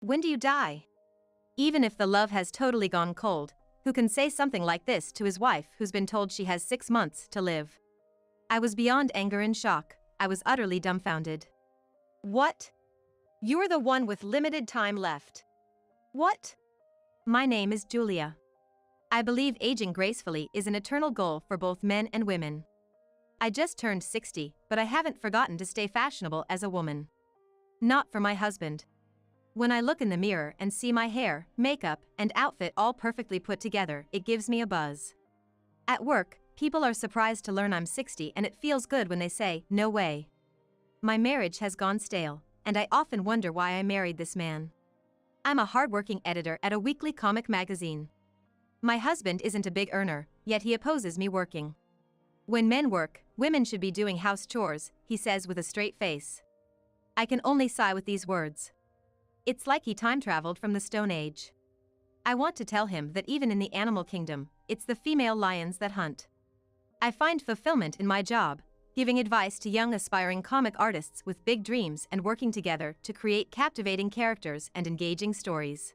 When do you die? Even if the love has totally gone cold, who can say something like this to his wife who's been told she has 6 months to live? I was beyond anger and shock. I was utterly dumbfounded. What? You're the one with limited time left. What? My name is Julia. I believe aging gracefully is an eternal goal for both men and women. I just turned 60, but I haven't forgotten to stay fashionable as a woman. Not for my husband. When I look in the mirror and see my hair, makeup, and outfit all perfectly put together, it gives me a buzz. At work, people are surprised to learn I'm 60, and it feels good when they say, "No way." My marriage has gone stale, and I often wonder why I married this man. I'm a hardworking editor at a weekly comic magazine. My husband isn't a big earner, yet he opposes me working. When men work, women should be doing house chores, he says with a straight face. I can only sigh with these words. It's like he time traveled from the Stone Age. I want to tell him that even in the animal kingdom, it's the female lions that hunt. I find fulfillment in my job, giving advice to young aspiring comic artists with big dreams and working together to create captivating characters and engaging stories.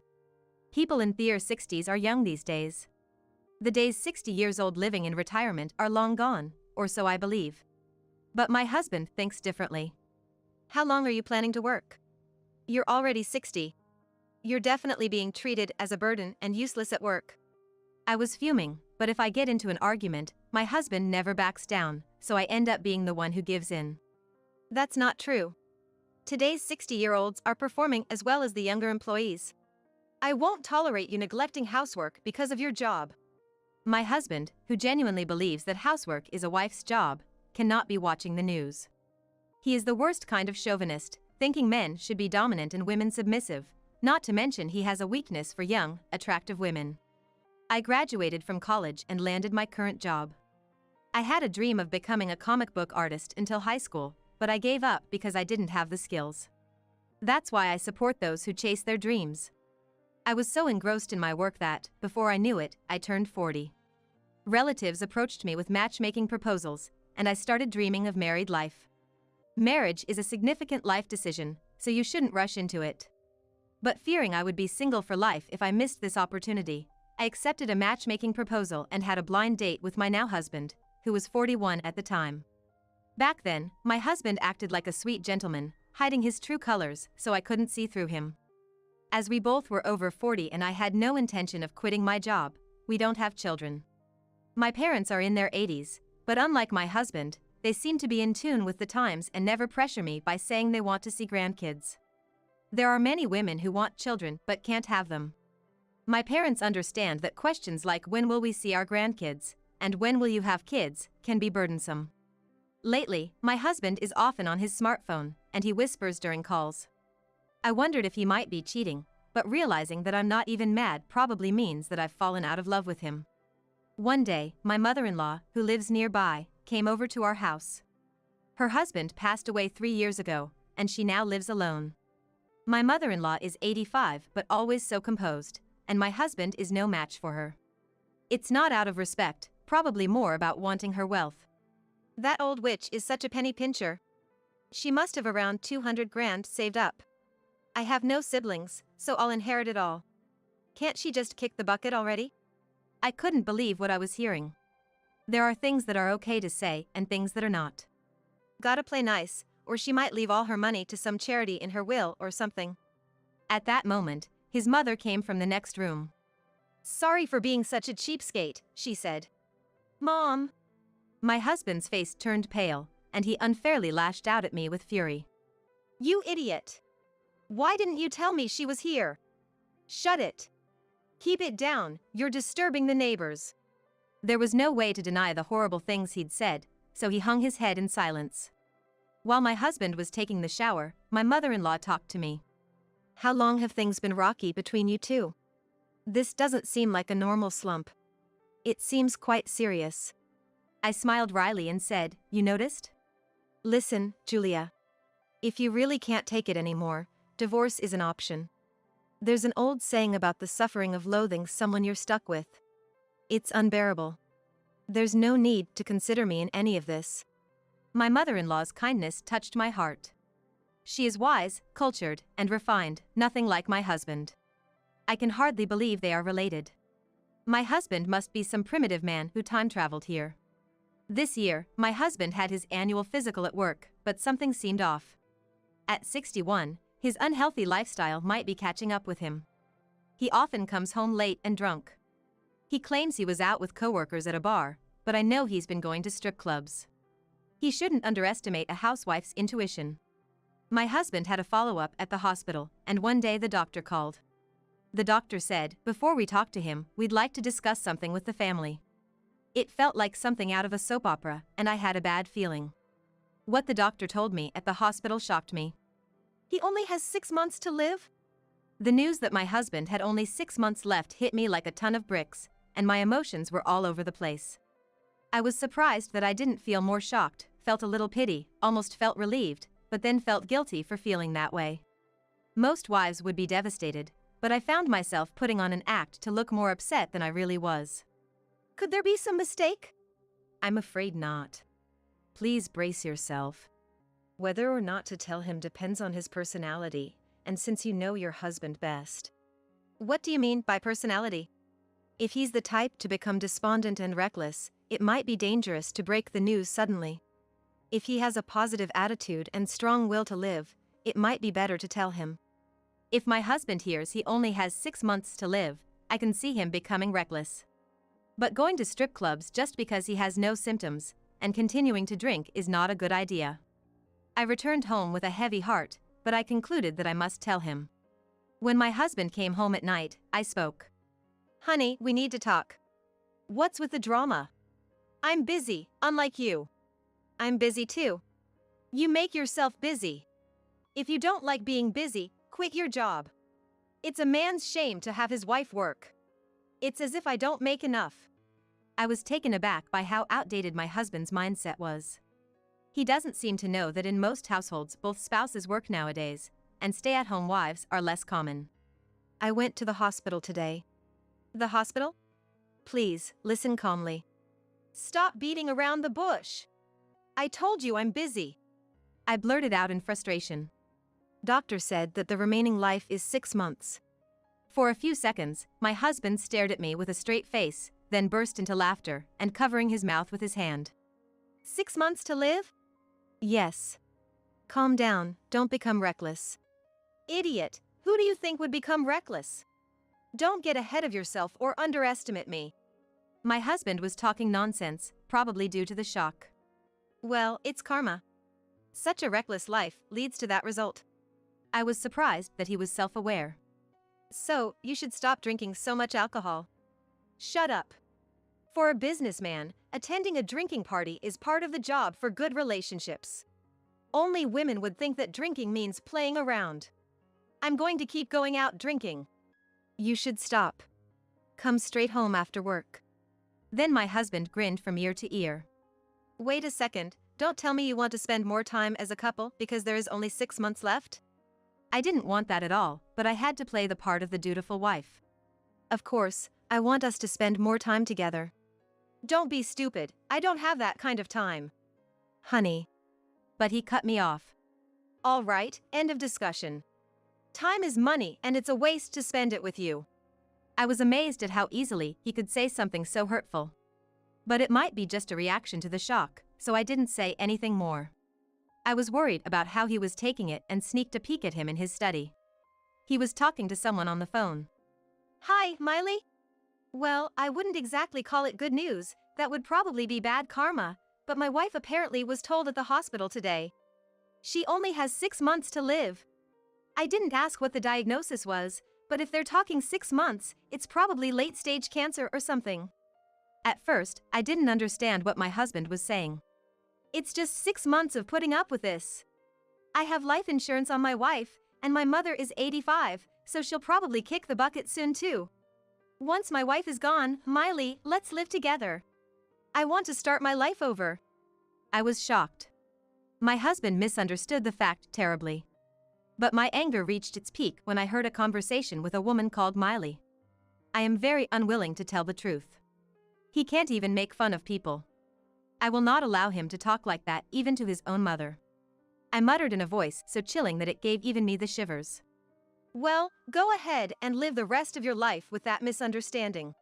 People in their 60s are young these days. The days 60 years old living in retirement are long gone, or so I believe. But my husband thinks differently. How long are you planning to work? You're already 60. You're definitely being treated as a burden and useless at work. I was fuming, but if I get into an argument, my husband never backs down, so I end up being the one who gives in. That's not true. Today's 60-year-olds are performing as well as the younger employees. I won't tolerate you neglecting housework because of your job. My husband, who genuinely believes that housework is a wife's job, cannot be watching the news. He is the worst kind of chauvinist, thinking men should be dominant and women submissive, not to mention he has a weakness for young, attractive women. I graduated from college and landed my current job. I had a dream of becoming a comic book artist until high school, but I gave up because I didn't have the skills. That's why I support those who chase their dreams. I was so engrossed in my work that, before I knew it, I turned 40. Relatives approached me with matchmaking proposals, and I started dreaming of married life. Marriage is a significant life decision, so you shouldn't rush into it. But fearing I would be single for life if I missed this opportunity, I accepted a matchmaking proposal and had a blind date with my now husband, who was 41 at the time. Back then, my husband acted like a sweet gentleman, hiding his true colors so I couldn't see through him. As we both were over 40 and I had no intention of quitting my job, we don't have children. My parents are in their 80s, but unlike my husband, they seem to be in tune with the times and never pressure me by saying they want to see grandkids. There are many women who want children but can't have them. My parents understand that questions like when will we see our grandkids, and when will you have kids, can be burdensome. Lately, my husband is often on his smartphone, and he whispers during calls. I wondered if he might be cheating, but realizing that I'm not even mad probably means that I've fallen out of love with him. One day, my mother-in-law, who lives nearby, came over to our house. Her husband passed away 3 years ago, and she now lives alone. My mother-in-law is 85 but always so composed, and my husband is no match for her. It's not out of respect, probably more about wanting her wealth. That old witch is such a penny pincher. She must have around 200 grand saved up. I have no siblings, so I'll inherit it all. Can't she just kick the bucket already? I couldn't believe what I was hearing. There are things that are okay to say and things that are not. Gotta play nice, or she might leave all her money to some charity in her will or something. At that moment, his mother came from the next room. Sorry for being such a cheapskate, she said. Mom! My husband's face turned pale, and he unfairly lashed out at me with fury. You idiot! Why didn't you tell me she was here? Shut it! Keep it down, you're disturbing the neighbors. There was no way to deny the horrible things he'd said, so he hung his head in silence. While my husband was taking the shower, my mother-in-law talked to me. How long have things been rocky between you two? This doesn't seem like a normal slump. It seems quite serious. I smiled wryly and said, You noticed? Listen, Julia. If you really can't take it anymore, divorce is an option. There's an old saying about the suffering of loathing someone you're stuck with. It's unbearable. There's no need to consider me in any of this. My mother-in-law's kindness touched my heart. She is wise, cultured, and refined, nothing like my husband. I can hardly believe they are related. My husband must be some primitive man who time-traveled here. This year, my husband had his annual physical at work, but something seemed off. At 61, his unhealthy lifestyle might be catching up with him. He often comes home late and drunk. He claims he was out with coworkers at a bar, but I know he's been going to strip clubs. He shouldn't underestimate a housewife's intuition. My husband had a follow-up at the hospital, and one day the doctor called. The doctor said, before we talk to him, we'd like to discuss something with the family. It felt like something out of a soap opera, and I had a bad feeling. What the doctor told me at the hospital shocked me. He only has 6 months to live? The news that my husband had only 6 months left hit me like a ton of bricks, and my emotions were all over the place. I was surprised that I didn't feel more shocked, felt a little pity, almost felt relieved, but then felt guilty for feeling that way. Most wives would be devastated, but I found myself putting on an act to look more upset than I really was. Could there be some mistake? I'm afraid not. Please brace yourself. Whether or not to tell him depends on his personality, and since you know your husband best. What do you mean by personality? If he's the type to become despondent and reckless, it might be dangerous to break the news suddenly. If he has a positive attitude and strong will to live, it might be better to tell him. If my husband hears he only has 6 months to live, I can see him becoming reckless. But going to strip clubs just because he has no symptoms, and continuing to drink is not a good idea. I returned home with a heavy heart, but I concluded that I must tell him. When my husband came home at night, I spoke. Honey, we need to talk. What's with the drama? I'm busy, unlike you. I'm busy too. You make yourself busy. If you don't like being busy, quit your job. It's a man's shame to have his wife work. It's as if I don't make enough. I was taken aback by how outdated my husband's mindset was. He doesn't seem to know that in most households both spouses work nowadays, and stay-at-home wives are less common. I went to the hospital today. The hospital? Please, listen calmly. Stop beating around the bush. I told you I'm busy. I blurted out in frustration. Doctor said that the remaining life is 6 months. For a few seconds, my husband stared at me with a straight face, then burst into laughter, and covering his mouth with his hand. 6 months to live? Yes. Calm down, don't become reckless. Idiot, who do you think would become reckless? Don't get ahead of yourself or underestimate me. My husband was talking nonsense, probably due to the shock. Well, it's karma. Such a reckless life leads to that result. I was surprised that he was self-aware. So, you should stop drinking so much alcohol. Shut up. For a businessman, attending a drinking party is part of the job for good relationships. Only women would think that drinking means playing around. I'm going to keep going out drinking. You should stop. Come straight home after work. Then my husband grinned from ear to ear. Wait a second, don't tell me you want to spend more time as a couple because there is only 6 months left? I didn't want that at all, but I had to play the part of the dutiful wife. Of course, I want us to spend more time together. Don't be stupid, I don't have that kind of time. Honey. But he cut me off. All right, end of discussion. Time is money and it's a waste to spend it with you. I was amazed at how easily he could say something so hurtful. But it might be just a reaction to the shock, so I didn't say anything more. I was worried about how he was taking it and sneaked a peek at him in his study. He was talking to someone on the phone. Hi, Miley? Well, I wouldn't exactly call it good news, that would probably be bad karma, but my wife apparently was told at the hospital today. She only has 6 months to live. I didn't ask what the diagnosis was, but if they're talking 6 months, it's probably late-stage cancer or something. At first, I didn't understand what my husband was saying. It's just 6 months of putting up with this. I have life insurance on my wife, and my mother is 85, so she'll probably kick the bucket soon too. Once my wife is gone, Miley, let's live together. I want to start my life over. I was shocked. My husband misunderstood the fact terribly. But my anger reached its peak when I heard a conversation with a woman called Miley. I am very unwilling to tell the truth. He can't even make fun of people. I will not allow him to talk like that even to his own mother. I muttered in a voice so chilling that it gave even me the shivers. Well, go ahead and live the rest of your life with that misunderstanding.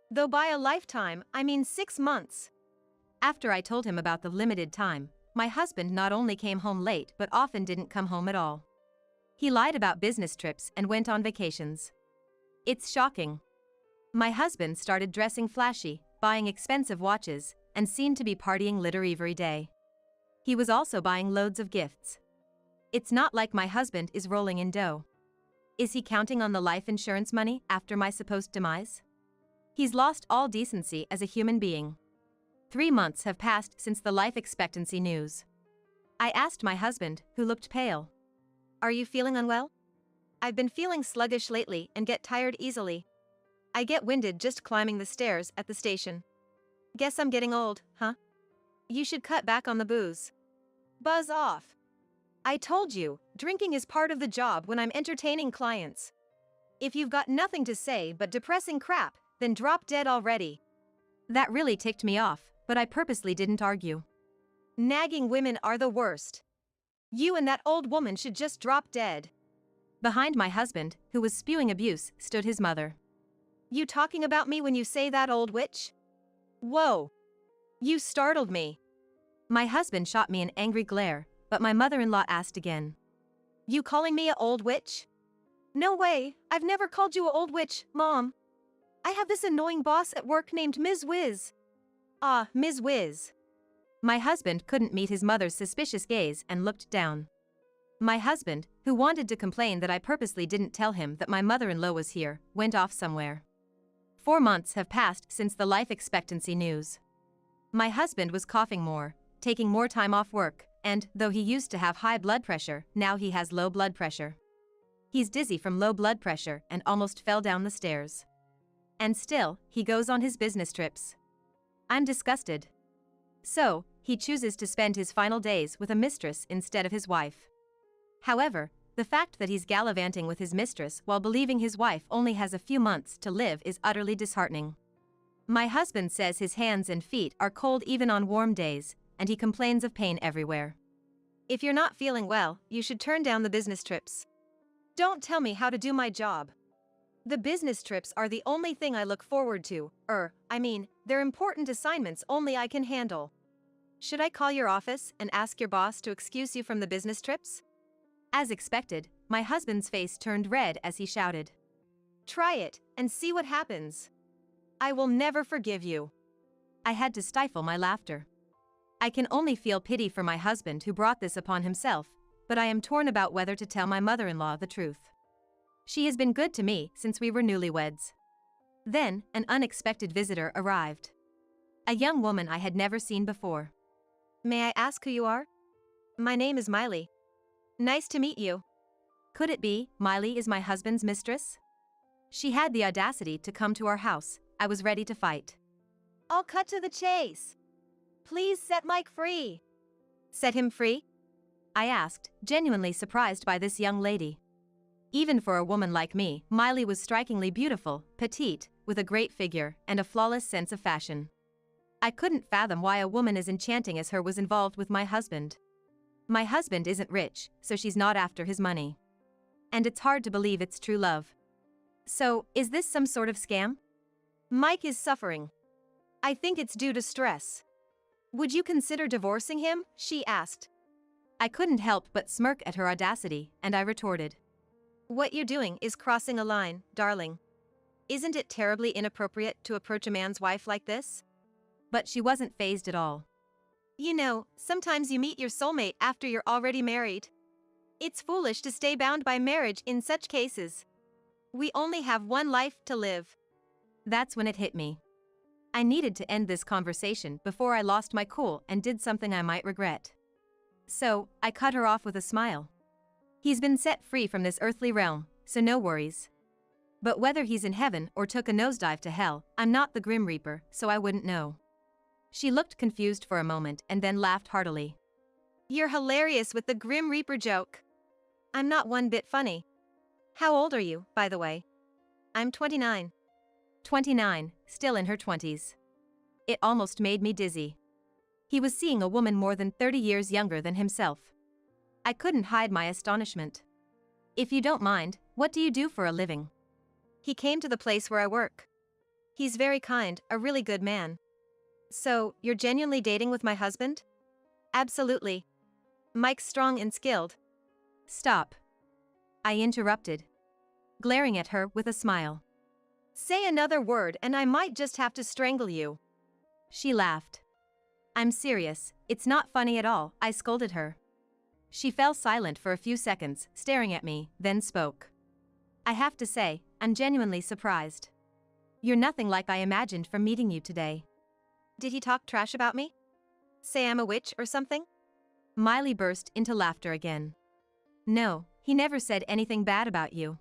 Though by a lifetime, I mean 6 months. After I told him about the limited time, my husband not only came home late but often didn't come home at all. He lied about business trips and went on vacations. It's shocking. My husband started dressing flashy, buying expensive watches, and seemed to be partying literally every day. He was also buying loads of gifts. It's not like my husband is rolling in dough. Is he counting on the life insurance money after my supposed demise? He's lost all decency as a human being. 3 months have passed since the life expectancy news. I asked my husband, who looked pale. Are you feeling unwell? I've been feeling sluggish lately and get tired easily. I get winded just climbing the stairs at the station. Guess I'm getting old, huh? You should cut back on the booze. Buzz off. I told you, drinking is part of the job when I'm entertaining clients. If you've got nothing to say but depressing crap, then drop dead already. That really ticked me off, but I purposely didn't argue. Nagging women are the worst. You and that old woman should just drop dead. Behind my husband, who was spewing abuse, stood his mother. You talking about me when you say that, old witch? Whoa. You startled me. My husband shot me an angry glare, but my mother-in-law asked again. You calling me a old witch? No way, I've never called you a old witch, Mom. I have this annoying boss at work named Ms. Wiz. Ah, Ms. Wiz. My husband couldn't meet his mother's suspicious gaze and looked down. My husband, who wanted to complain that I purposely didn't tell him that my mother-in-law was here, went off somewhere. 4 months have passed since the life expectancy news. My husband was coughing more, taking more time off work, and, though he used to have high blood pressure, now he has low blood pressure. He's dizzy from low blood pressure and almost fell down the stairs. And still, he goes on his business trips. I'm disgusted. So, he chooses to spend his final days with a mistress instead of his wife. However, the fact that he's gallivanting with his mistress while believing his wife only has a few months to live is utterly disheartening. My husband says his hands and feet are cold even on warm days, and he complains of pain everywhere. If you're not feeling well, you should turn down the business trips. Don't tell me how to do my job. The business trips are the only thing I look forward to, they're important assignments only I can handle. Should I call your office and ask your boss to excuse you from the business trips? As expected, my husband's face turned red as he shouted. Try it, and see what happens. I will never forgive you. I had to stifle my laughter. I can only feel pity for my husband who brought this upon himself, but I am torn about whether to tell my mother-in-law the truth. She has been good to me since we were newlyweds. Then, an unexpected visitor arrived. A young woman I had never seen before. May I ask who you are? My name is Miley. Nice to meet you. Could it be Miley is my husband's mistress? She had the audacity to come to our house. I was ready to fight. I'll cut to the chase. Please set Mike free. Set him free? I asked, genuinely surprised by this young lady. Even for a woman like me, Miley was strikingly beautiful, petite, with a great figure and a flawless sense of fashion. I couldn't fathom why a woman as enchanting as her was involved with my husband. My husband isn't rich, so she's not after his money. And it's hard to believe it's true love. So, is this some sort of scam? Mike is suffering. I think it's due to stress. Would you consider divorcing him? She asked. I couldn't help but smirk at her audacity, and I retorted. What you're doing is crossing a line, darling. Isn't it terribly inappropriate to approach a man's wife like this? But she wasn't fazed at all. You know, sometimes you meet your soulmate after you're already married. It's foolish to stay bound by marriage in such cases. We only have one life to live. That's when it hit me. I needed to end this conversation before I lost my cool and did something I might regret. So, I cut her off with a smile. He's been set free from this earthly realm, so no worries. But whether he's in heaven or took a nosedive to hell, I'm not the Grim Reaper, so I wouldn't know. She looked confused for a moment and then laughed heartily. You're hilarious with the Grim Reaper joke. I'm not one bit funny. How old are you, by the way? I'm 29. 29, still in her 20s. It almost made me dizzy. He was seeing a woman more than 30 years younger than himself. I couldn't hide my astonishment. If you don't mind, what do you do for a living? He came to the place where I work. He's very kind, a really good man. So, you're genuinely dating with my husband? Absolutely. Mike's strong and skilled. Stop. I interrupted, glaring at her with a smile. Say another word and I might just have to strangle you. She laughed. I'm serious, it's not funny at all, I scolded her. She fell silent for a few seconds, staring at me, then spoke. I have to say, I'm genuinely surprised. You're nothing like I imagined from meeting you today. Did he talk trash about me? Say I'm a witch or something? Miley burst into laughter again. No, he never said anything bad about you.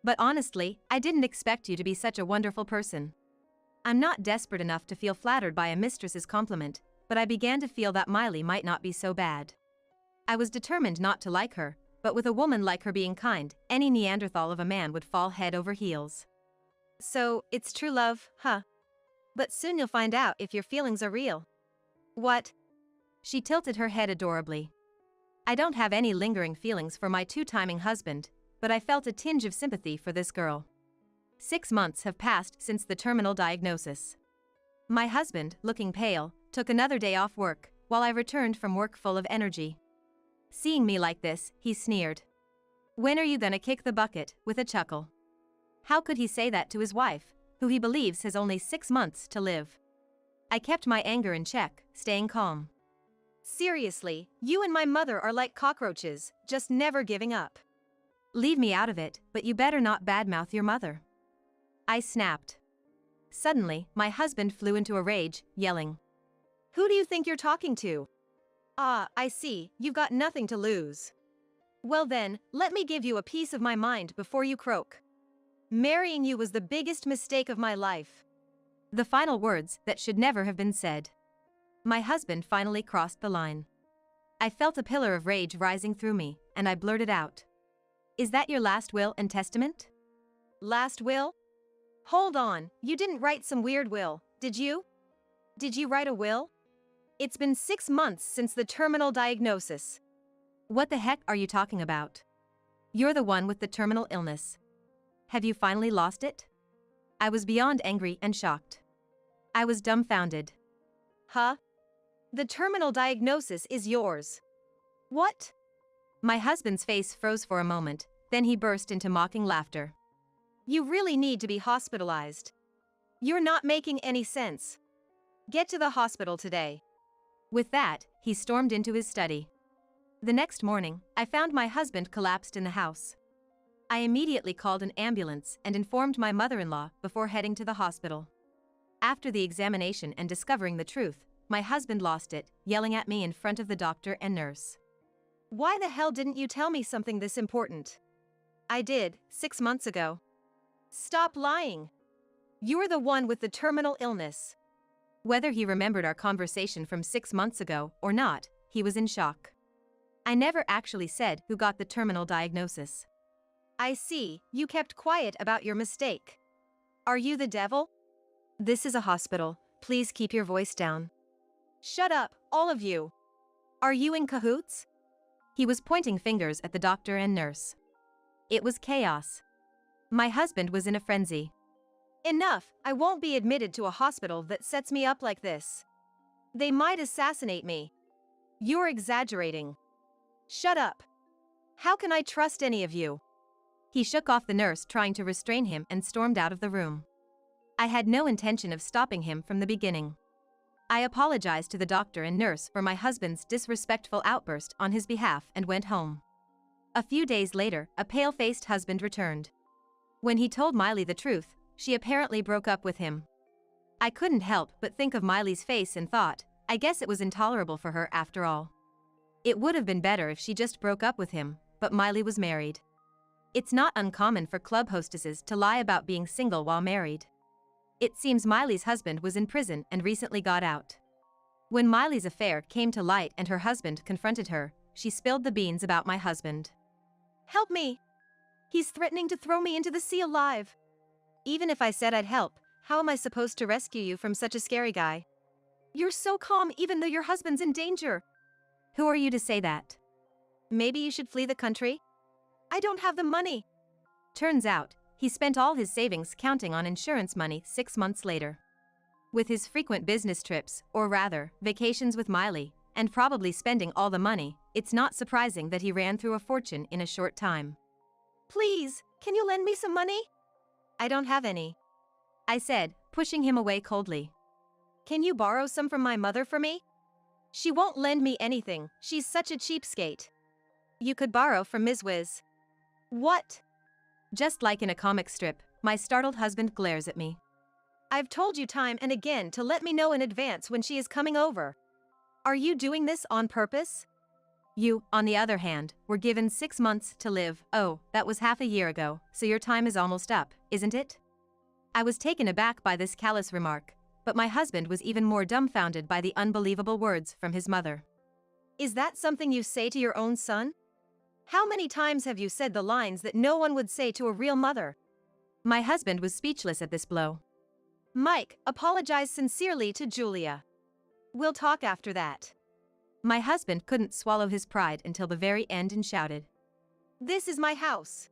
But honestly, I didn't expect you to be such a wonderful person. I'm not desperate enough to feel flattered by a mistress's compliment, but I began to feel that Miley might not be so bad. I was determined not to like her, but with a woman like her being kind, any Neanderthal of a man would fall head over heels. So, it's true love, huh? But soon you'll find out if your feelings are real. What? She tilted her head adorably. I don't have any lingering feelings for my two-timing husband, but I felt a tinge of sympathy for this girl. 6 months have passed since the terminal diagnosis. My husband, looking pale, took another day off work, while I returned from work full of energy. Seeing me like this, he sneered. When are you gonna kick the bucket, with a chuckle? How could he say that to his wife, who he believes has only 6 months to live? I kept my anger in check, staying calm. Seriously, you and my mother are like cockroaches, just never giving up. Leave me out of it, but you better not badmouth your mother. I snapped. Suddenly, my husband flew into a rage, yelling. Who do you think you're talking to? Ah, I see, you've got nothing to lose. Well then, let me give you a piece of my mind before you croak. Marrying you was the biggest mistake of my life. The final words that should never have been said. My husband finally crossed the line. I felt a pillar of rage rising through me, and I blurted out. Is that your last will and testament? Last will? Hold on, you didn't write some weird will, did you? Did you write a will? It's been 6 months since the terminal diagnosis. What the heck are you talking about? You're the one with the terminal illness. Have you finally lost it? I was beyond angry and shocked. I was dumbfounded. Huh? The terminal diagnosis is yours. What? My husband's face froze for a moment, then he burst into mocking laughter. You really need to be hospitalized. You're not making any sense. Get to the hospital today. With that, he stormed into his study. The next morning, I found my husband collapsed in the house. I immediately called an ambulance and informed my mother-in-law before heading to the hospital. After the examination and discovering the truth, my husband lost it, yelling at me in front of the doctor and nurse. Why the hell didn't you tell me something this important? I did, 6 months ago. Stop lying. You're the one with the terminal illness. Whether he remembered our conversation from 6 months ago or not, he was in shock. I never actually said who got the terminal diagnosis. I see, you kept quiet about your mistake. Are you the devil? This is a hospital, please keep your voice down. Shut up, all of you. Are you in cahoots? He was pointing fingers at the doctor and nurse. It was chaos. My husband was in a frenzy. Enough, I won't be admitted to a hospital that sets me up like this. They might assassinate me. You're exaggerating. Shut up. How can I trust any of you? He shook off the nurse trying to restrain him and stormed out of the room. I had no intention of stopping him from the beginning. I apologized to the doctor and nurse for my husband's disrespectful outburst on his behalf and went home. A few days later, a pale-faced husband returned. When he told Miley the truth, she apparently broke up with him. I couldn't help but think of Miley's face and thought, I guess it was intolerable for her after all. It would have been better if she just broke up with him, but Miley was married. It's not uncommon for club hostesses to lie about being single while married. It seems Miley's husband was in prison and recently got out. When Miley's affair came to light and her husband confronted her, she spilled the beans about my husband. Help me! He's threatening to throw me into the sea alive. Even if I said I'd help, how am I supposed to rescue you from such a scary guy? You're so calm even though your husband's in danger. Who are you to say that? Maybe you should flee the country? I don't have the money. Turns out, he spent all his savings counting on insurance money 6 months later. With his frequent business trips, or rather, vacations with Miley, and probably spending all the money, it's not surprising that he ran through a fortune in a short time. Please, can you lend me some money? I don't have any, I said, pushing him away coldly. Can you borrow some from my mother for me? She won't lend me anything, she's such a cheapskate. You could borrow from Ms. Wiz. What? Just like in a comic strip, my startled husband glares at me. I've told you time and again to let me know in advance when she is coming over. Are you doing this on purpose? You, on the other hand, were given 6 months to live. Oh, that was half a year ago, so your time is almost up, isn't it? I was taken aback by this callous remark, but my husband was even more dumbfounded by the unbelievable words from his mother. Is that something you say to your own son? How many times have you said the lines that no one would say to a real mother? My husband was speechless at this blow. Mike, apologize sincerely to Julia. We'll talk after that. My husband couldn't swallow his pride until the very end and shouted. This is my house.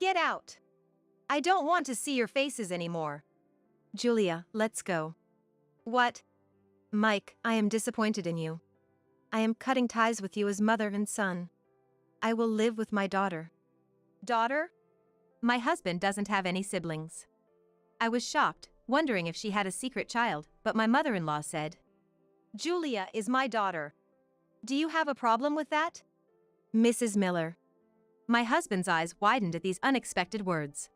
Get out. I don't want to see your faces anymore. Julia, let's go. What? Mike, I am disappointed in you. I am cutting ties with you as mother and son. I will live with my daughter. Daughter? My husband doesn't have any siblings. I was shocked, wondering if she had a secret child, but my mother-in-law said, Julia is my daughter. Do you have a problem with that? Mrs. Miller. My husband's eyes widened at these unexpected words.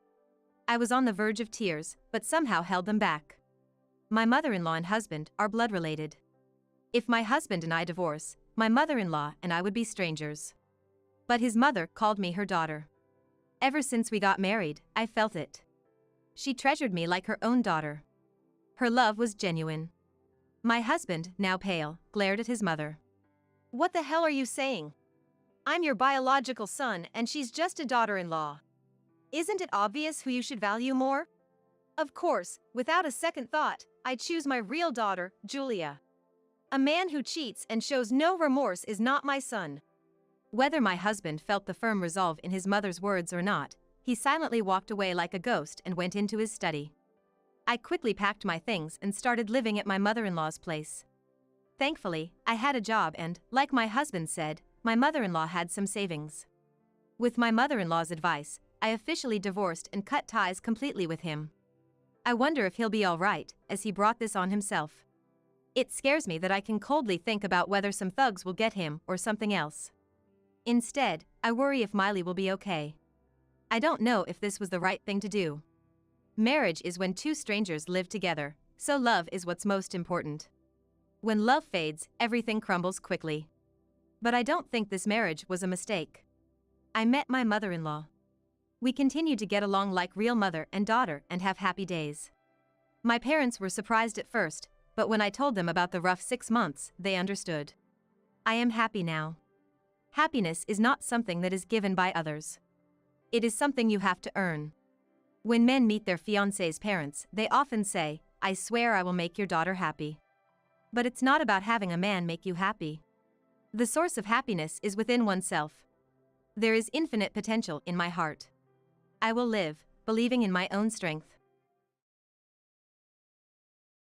I was on the verge of tears, but somehow held them back. My mother-in-law and husband are blood-related. If my husband and I divorce, my mother-in-law and I would be strangers. But his mother called me her daughter. Ever since we got married, I felt it. She treasured me like her own daughter. Her love was genuine. My husband, now pale, glared at his mother. What the hell are you saying? I'm your biological son and she's just a daughter-in-law. Isn't it obvious who you should value more? Of course, without a second thought, I choose my real daughter, Julia. A man who cheats and shows no remorse is not my son. Whether my husband felt the firm resolve in his mother's words or not, he silently walked away like a ghost and went into his study. I quickly packed my things and started living at my mother-in-law's place. Thankfully, I had a job and, like my husband said, my mother-in-law had some savings. With my mother-in-law's advice, I officially divorced and cut ties completely with him. I wonder if he'll be all right, as he brought this on himself. It scares me that I can coldly think about whether some thugs will get him or something else. Instead, I worry if Miley will be okay. I don't know if this was the right thing to do. Marriage is when two strangers live together, so love is what's most important. When love fades, everything crumbles quickly. But I don't think this marriage was a mistake. I met my mother-in-law. We continued to get along like real mother and daughter and have happy days. My parents were surprised at first, but when I told them about the rough 6 months, they understood. I am happy now. Happiness is not something that is given by others. It is something you have to earn. When men meet their fiancé's parents, they often say, I swear I will make your daughter happy. But it's not about having a man make you happy. The source of happiness is within oneself. There is infinite potential in my heart. I will live, believing in my own strength.